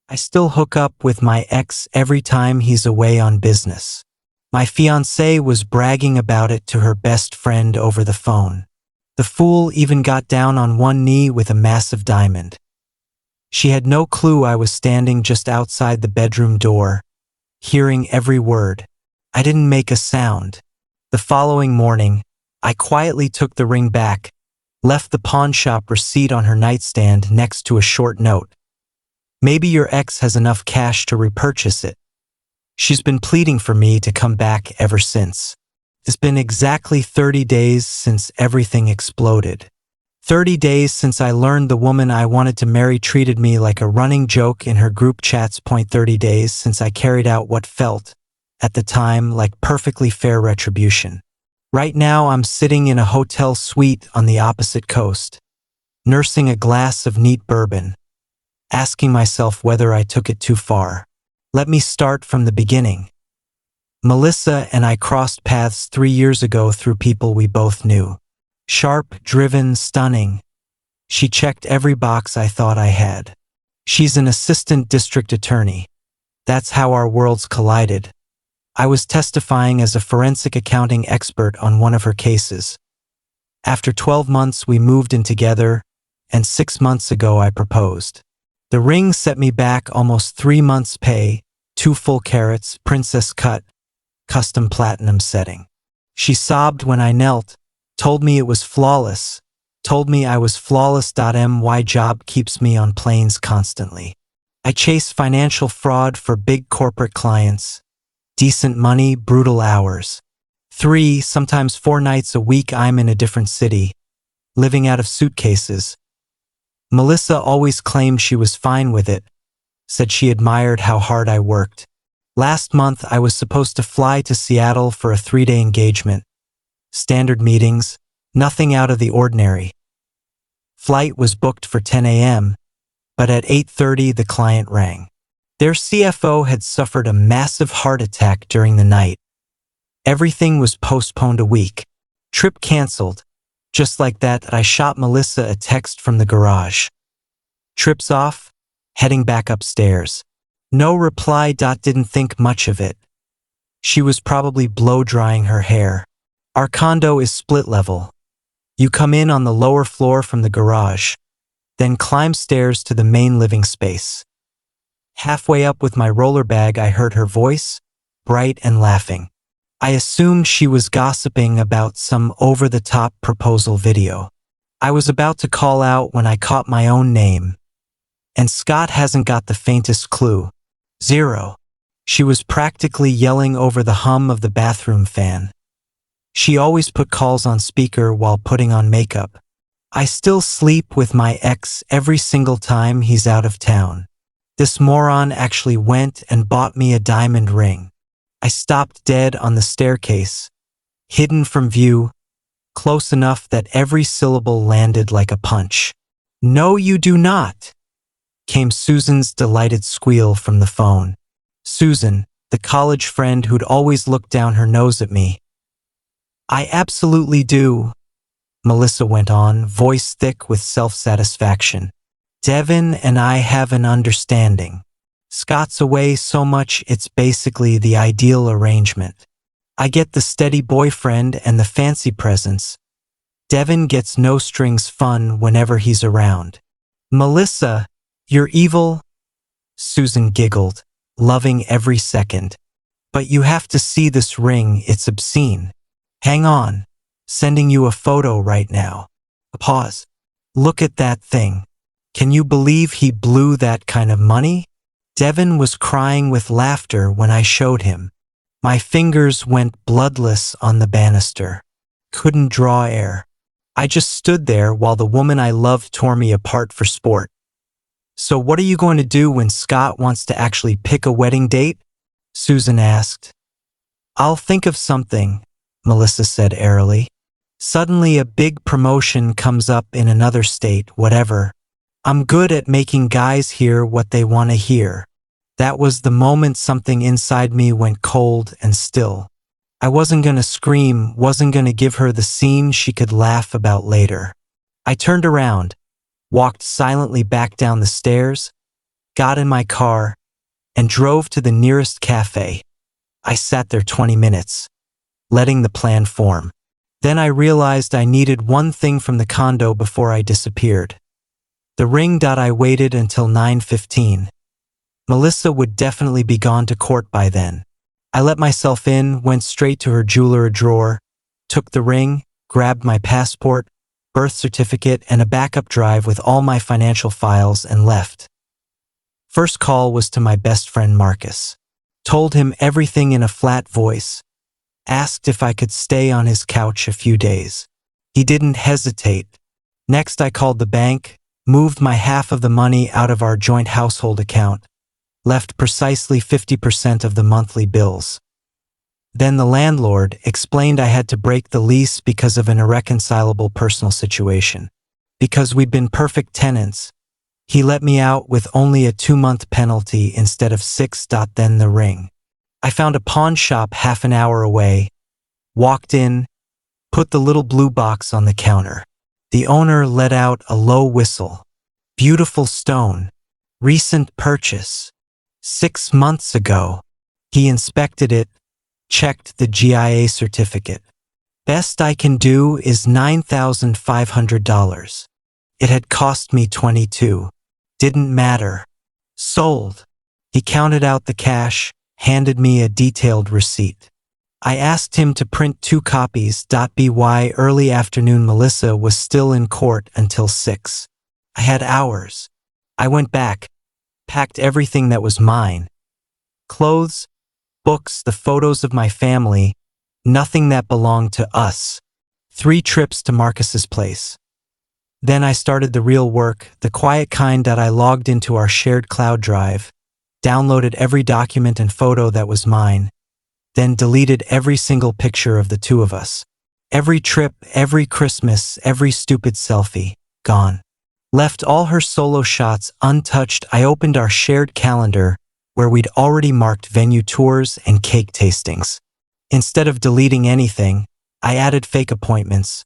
I still hook up with my ex every time he's away on business. My fiancée was bragging about it to her best friend over the phone. The fool even got down on one knee with a massive diamond. She had no clue I was standing just outside the bedroom door, hearing every word. I didn't make a sound. The following morning, I quietly took the ring back, left the pawn shop receipt on her nightstand next to a short note. Maybe your ex has enough cash to repurchase it. She's been pleading for me to come back ever since. It's been exactly 30 days since everything exploded. 30 days since I learned the woman I wanted to marry treated me like a running joke in her group chats. 30 days since I carried out what felt, at the time, like perfectly fair retribution. Right now I'm sitting in a hotel suite on the opposite coast, nursing a glass of neat bourbon, asking myself whether I took it too far. Let me start from the beginning. Melissa and I crossed paths 3 years ago through people we both knew. Sharp, driven, stunning. She checked every box I thought I had. She's an assistant district attorney. That's how our worlds collided. I was testifying as a forensic accounting expert on one of her cases. After 12 months we moved in together, and 6 months ago I proposed. The ring set me back almost 3 months' pay, 2 full carats, princess cut, custom platinum setting. She sobbed when I knelt, told me it was flawless, told me I was flawless. My job keeps me on planes constantly. I chase financial fraud for big corporate clients. Decent money, brutal hours. 3, sometimes 4 nights a week I'm in a different city, living out of suitcases. Melissa always claimed she was fine with it, said she admired how hard I worked. Last month I was supposed to fly to Seattle for a 3-day engagement. Standard meetings, nothing out of the ordinary. Flight was booked for 10 a.m., but at 8:30 the client rang. Their CFO had suffered a massive heart attack during the night. Everything was postponed a week. Trip canceled. Just like that, I shot Melissa a text from the garage. Trip's off, heading back upstairs. No reply. Didn't think much of it. She was probably blow-drying her hair. Our condo is split level. You come in on the lower floor from the garage, then climb stairs to the main living space. Halfway up with my roller bag I heard her voice, bright and laughing. I assumed she was gossiping about some over-the-top proposal video. I was about to call out when I caught my own name. And Scott hasn't got the faintest clue. 0. She was practically yelling over the hum of the bathroom fan. She always put calls on speaker while putting on makeup. I still sleep with my ex every single time he's out of town. This moron actually went and bought me a diamond ring. I stopped dead on the staircase, hidden from view, close enough that every syllable landed like a punch. "No, you do not," came Susan's delighted squeal from the phone. Susan, the college friend who'd always looked down her nose at me. "I absolutely do," Melissa went on, voice thick with self-satisfaction. "Devin and I have an understanding. Scott's away so much it's basically the ideal arrangement. I get the steady boyfriend and the fancy presents. Devin gets no strings fun whenever he's around." "Melissa, you're evil," Susan giggled, loving every second. "But you have to see this ring, it's obscene. Hang on, sending you a photo right now." A pause. "Look at that thing. Can you believe he blew that kind of money?" Devin was crying with laughter when I showed him. My fingers went bloodless on the banister. Couldn't draw air. I just stood there while the woman I loved tore me apart for sport. "So what are you going to do when Scott wants to actually pick a wedding date?" Susan asked. "I'll think of something," Melissa said airily. "Suddenly a big promotion comes up in another state, whatever. I'm good at making guys hear what they want to hear." That was the moment something inside me went cold and still. I wasn't going to scream, wasn't going to give her the scene she could laugh about later. I turned around, walked silently back down the stairs, got in my car, and drove to the nearest cafe. I sat there 20 minutes, letting the plan form. Then I realized I needed one thing from the condo before I disappeared. The ring. I waited until 9:15. Melissa would definitely be gone to court by then. I let myself in, went straight to her jeweler drawer, took the ring, grabbed my passport, birth certificate, and a backup drive with all my financial files and left. First call was to my best friend Marcus. Told him everything in a flat voice. Asked if I could stay on his couch a few days. He didn't hesitate. Next I called the bank, moved my half of the money out of our joint household account, left precisely 50% of the monthly bills. Then the landlord explained I had to break the lease because of an irreconcilable personal situation. Because we'd been perfect tenants, he let me out with only a 2-month penalty instead of 6. Then the ring. I found a pawn shop half an hour away, walked in, put the little blue box on the counter. The owner let out a low whistle. Beautiful stone. Recent purchase. 6 months ago. He inspected it, checked the GIA certificate. Best I can do is $9,500. It had cost me $22. Didn't matter. Sold. He counted out the cash, handed me a detailed receipt. I asked him to print 2 copies. By early afternoon Melissa was still in court until 6. I had hours. I went back, packed everything that was mine. Clothes, books, the photos of my family, nothing that belonged to us. 3 trips to Marcus's place. Then I started the real work, the quiet kind. I logged into our shared cloud drive, downloaded every document and photo that was mine, then deleted every single picture of the 2 of us. Every trip, every Christmas, every stupid selfie, gone. Left all her solo shots untouched. I opened our shared calendar where we'd already marked venue tours and cake tastings. Instead of deleting anything, I added fake appointments,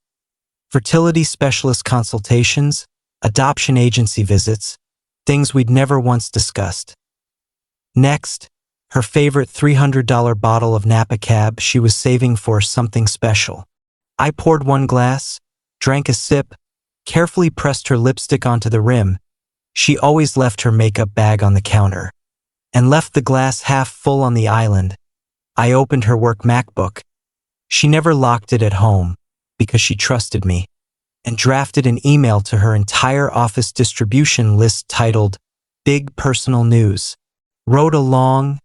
fertility specialist consultations, adoption agency visits, things we'd never once discussed. Next, her favorite $300 bottle of Napa Cab she was saving for something special. I poured 1 glass, drank a sip, carefully pressed her lipstick onto the rim. She always left her makeup bag on the counter, and left the glass half full on the island. I opened her work MacBook. She never locked it at home because she trusted me, and drafted an email to her entire office distribution list titled Big Personal News. Wrote a long,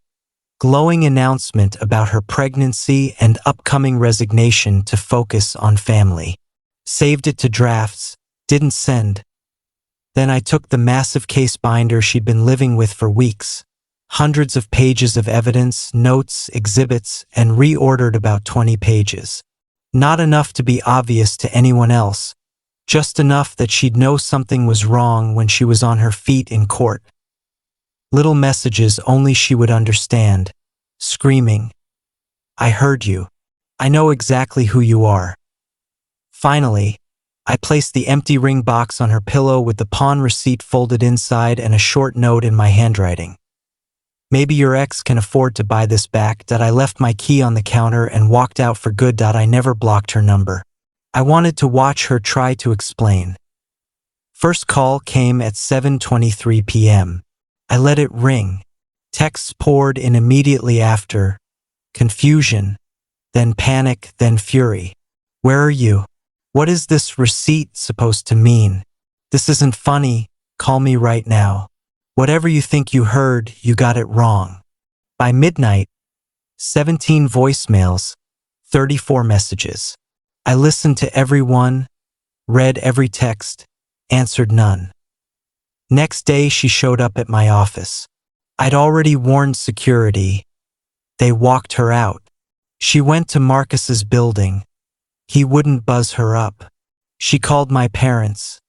glowing announcement about her pregnancy and upcoming resignation to focus on family. Saved it to drafts, didn't send. Then I took the massive case binder she'd been living with for weeks, hundreds of pages of evidence, notes, exhibits, and reordered about 20 pages. Not enough to be obvious to anyone else, just enough that she'd know something was wrong when she was on her feet in court. Little messages only she would understand, screaming, "I heard you. I know exactly who you are." Finally, I placed the empty ring box on her pillow with the pawn receipt folded inside and a short note in my handwriting. "Maybe your ex can afford to buy this back." I left my key on the counter and walked out for good. I never blocked her number. I wanted to watch her try to explain. First call came at 7:23 p.m. I let it ring. Texts poured in immediately after. Confusion, then panic, then fury. "Where are you? What is this receipt supposed to mean? This isn't funny. Call me right now. Whatever you think you heard, you got it wrong." By midnight, 17 voicemails, 34 messages. I listened to every one, read every text, answered none. Next day, she showed up at my office. I'd already warned security. They walked her out. She went to Marcus's building. He wouldn't buzz her up. She called my parents.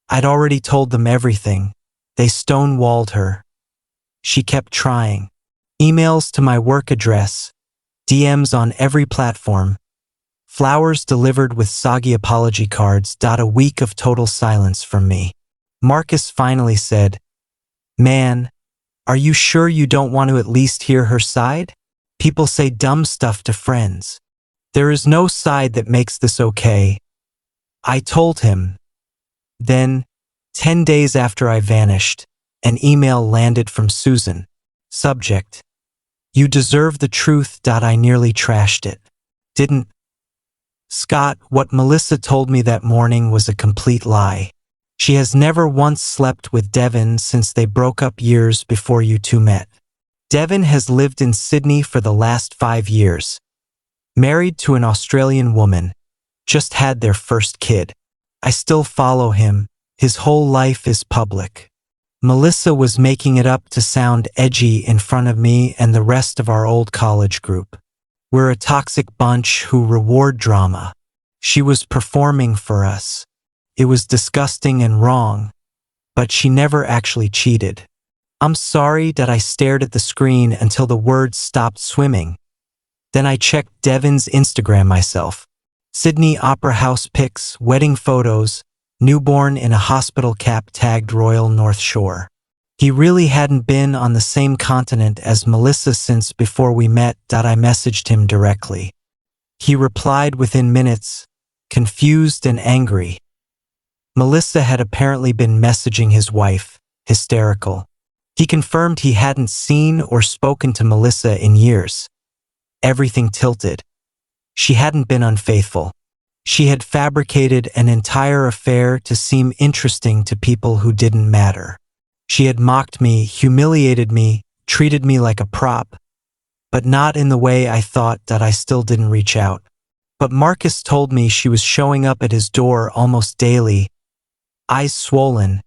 I'd already told them everything. They stonewalled her. She kept trying. Emails to my work address, DMs on every platform, flowers delivered with soggy apology cards. A week of total silence from me. Marcus finally said, Man, are you sure you don't want to at least hear her side? People say dumb stuff to friends. There is no side that makes this okay. I told him. Then, 10 days after I vanished, an email landed from Susan. Subject: You deserve the truth. I nearly trashed it. Didn't. Scott, what Melissa told me that morning was a complete lie. She has never once slept with Devin since they broke up years before you two met. Devin has lived in Sydney for the last 5 years. Married to an Australian woman. Just had their first kid. I still follow him. His whole life is public. Melissa was making it up to sound edgy in front of me and the rest of our old college group. We're a toxic bunch who reward drama. She was performing for us. It was disgusting and wrong, but she never actually cheated. I'm sorry that I stared at the screen until the words stopped swimming. Then I checked Devin's Instagram myself. Sydney Opera House pics, wedding photos, newborn in a hospital cap tagged Royal North Shore. He really hadn't been on the same continent as Melissa since before we met. I messaged him directly. He replied within minutes, confused and angry. Melissa had apparently been messaging his wife, hysterical. He confirmed he hadn't seen or spoken to Melissa in years. Everything tilted. She hadn't been unfaithful. She had fabricated an entire affair to seem interesting to people who didn't matter. She had mocked me, humiliated me, treated me like a prop, but not in the way I thought. I still didn't reach out. But Marcus told me she was showing up at his door almost daily, eyes swollen,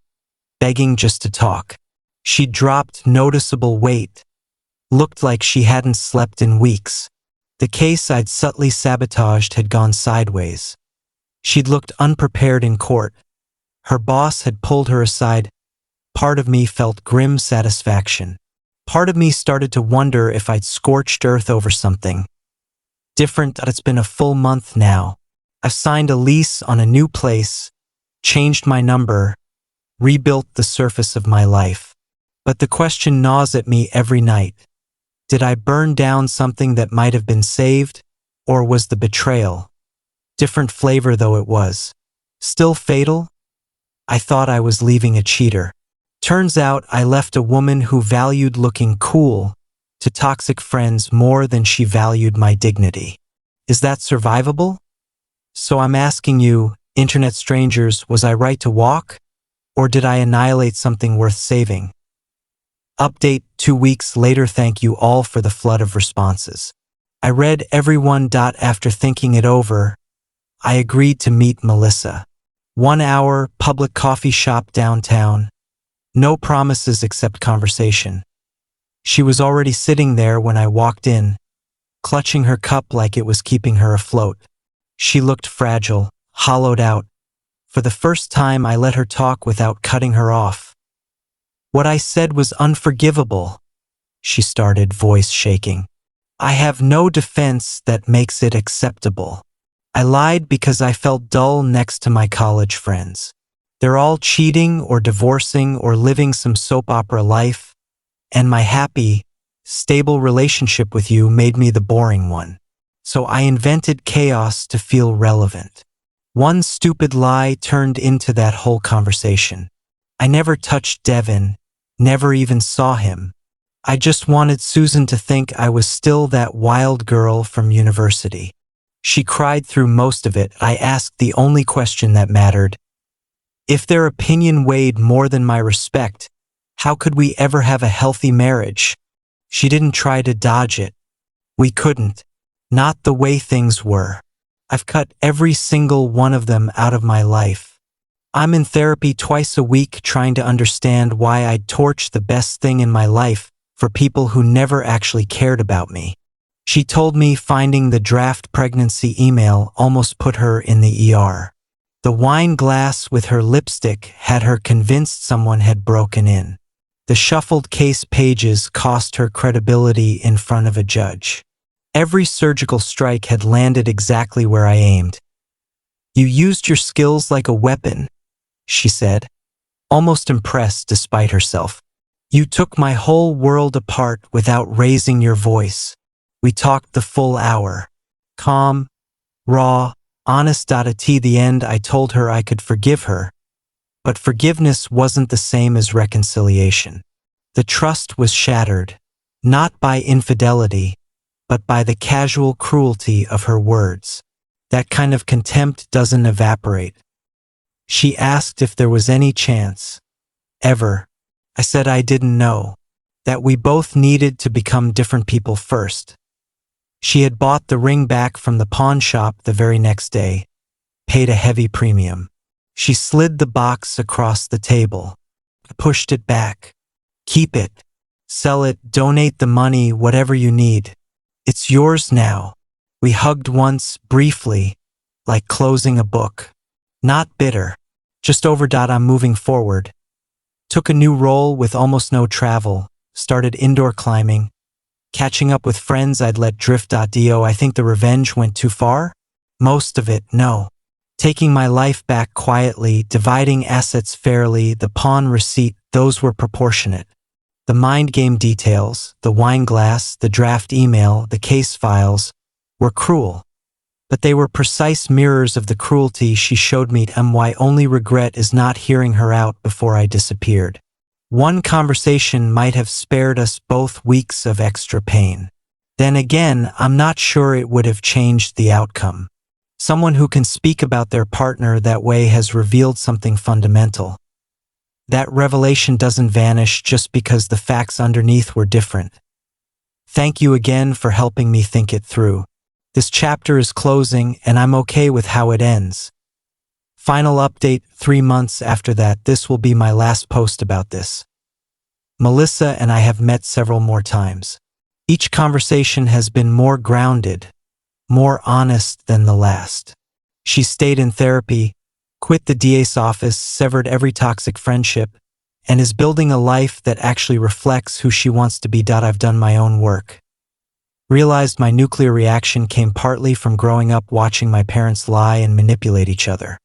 begging just to talk. She dropped noticeable weight, looked like she hadn't slept in weeks. The case I'd subtly sabotaged had gone sideways. She'd looked unprepared in court. Her boss had pulled her aside. Part of me felt grim satisfaction. Part of me started to wonder if I'd scorched earth over something different. It's been a full month now. I've signed a lease on a new place, changed my number, rebuilt the surface of my life. But the question gnaws at me every night. Did I burn down something that might have been saved, or was the betrayal, different flavor though it was, still fatal? I thought I was leaving a cheater. Turns out I left a woman who valued looking cool to toxic friends more than she valued my dignity. Is that survivable? So I'm asking you, internet strangers, was I right to walk? Or did I annihilate something worth saving? Update 2 weeks later. Thank you all for the flood of responses. I read every one. After thinking it over, I agreed to meet Melissa. 1 hour, public coffee shop downtown. No promises except conversation. She was already sitting there when I walked in, clutching her cup like it was keeping her afloat. She looked fragile, hollowed out. For the first time, I let her talk without cutting her off. What I said was unforgivable, she started, voice shaking. I have no defense that makes it acceptable. I lied because I felt dull next to my college friends. They're all cheating or divorcing or living some soap opera life, and my happy, stable relationship with you made me the boring one. So I invented chaos to feel relevant. One stupid lie turned into that whole conversation. I never touched Devin, never even saw him. I just wanted Susan to think I was still that wild girl from university. She cried through most of it. I asked the only question that mattered. If their opinion weighed more than my respect, how could we ever have a healthy marriage? She didn't try to dodge it. We couldn't. Not the way things were. I've cut every single one of them out of my life. I'm in therapy twice a week trying to understand why I'd torch the best thing in my life for people who never actually cared about me. She told me finding the draft pregnancy email almost put her in the ER. The wine glass with her lipstick had her convinced someone had broken in. The shuffled case pages cost her credibility in front of a judge. Every surgical strike had landed exactly where I aimed. You used your skills like a weapon, she said, almost impressed despite herself. You took my whole world apart without raising your voice. We talked the full hour. Calm, raw, honest. At the end, I told her I could forgive her. But forgiveness wasn't the same as reconciliation. The trust was shattered, not by infidelity, but by the casual cruelty of her words. That kind of contempt doesn't evaporate. She asked if there was any chance, ever. I said I didn't know, that we both needed to become different people first. She had bought the ring back from the pawn shop the very next day, paid a heavy premium. She slid the box across the table. I pushed it back. Keep it. Sell it, donate the money, whatever you need. It's yours now. We hugged once, briefly, like closing a book. Not bitter. Just over. I'm moving forward. Took a new role with almost no travel. Started indoor climbing. Catching up with friends I'd let drift. I think the revenge went too far? Most of it, no. Taking my life back quietly, dividing assets fairly, the pawn receipt, those were proportionate. The mind game details, the wine glass, the draft email, the case files, were cruel. But they were precise mirrors of the cruelty she showed me. My only regret is not hearing her out before I disappeared. One conversation might have spared us both weeks of extra pain. Then again, I'm not sure it would have changed the outcome. Someone who can speak about their partner that way has revealed something fundamental. That revelation doesn't vanish just because the facts underneath were different. Thank you again for helping me think it through. This chapter is closing, and I'm okay with how it ends. Final update, 3 months after that. This will be my last post about this. Melissa and I have met several more times. Each conversation has been more grounded, more honest than the last. She stayed in therapy, quit the DA's office, severed every toxic friendship, and is building a life that actually reflects who she wants to be. I've done my own work. Realized my nuclear reaction came partly from growing up watching my parents lie and manipulate each other.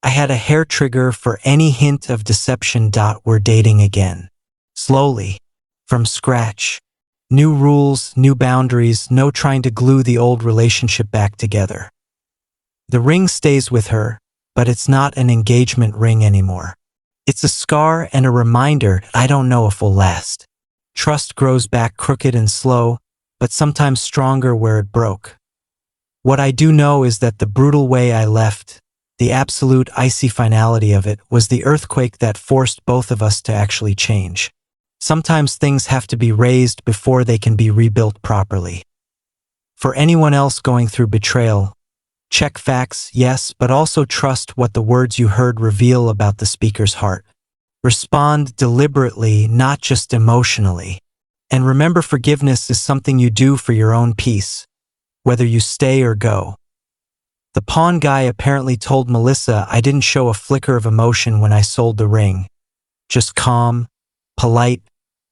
I had a hair trigger for any hint of deception. We're dating again. Slowly. From scratch. New rules, new boundaries, no trying to glue the old relationship back together. The ring stays with her, but it's not an engagement ring anymore. It's a scar and a reminder I don't know if will last. Trust grows back crooked and slow, but sometimes stronger where it broke. What I do know is that the brutal way I left, the absolute icy finality of it, was the earthquake that forced both of us to actually change. Sometimes things have to be raised before they can be rebuilt properly. For anyone else going through betrayal, check facts, yes, but also trust what the words you heard reveal about the speaker's heart. Respond deliberately, not just emotionally. And remember, forgiveness is something you do for your own peace, whether you stay or go. The pawn guy apparently told Melissa I didn't show a flicker of emotion when I sold the ring. Just calm, polite,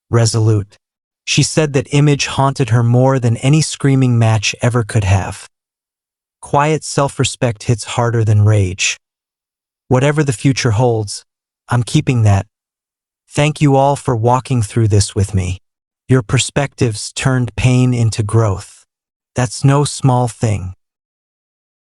resolute. She said that image haunted her more than any screaming match ever could have. Quiet self-respect hits harder than rage. Whatever the future holds, I'm keeping that. Thank you all for walking through this with me. Your perspectives turned pain into growth. That's no small thing.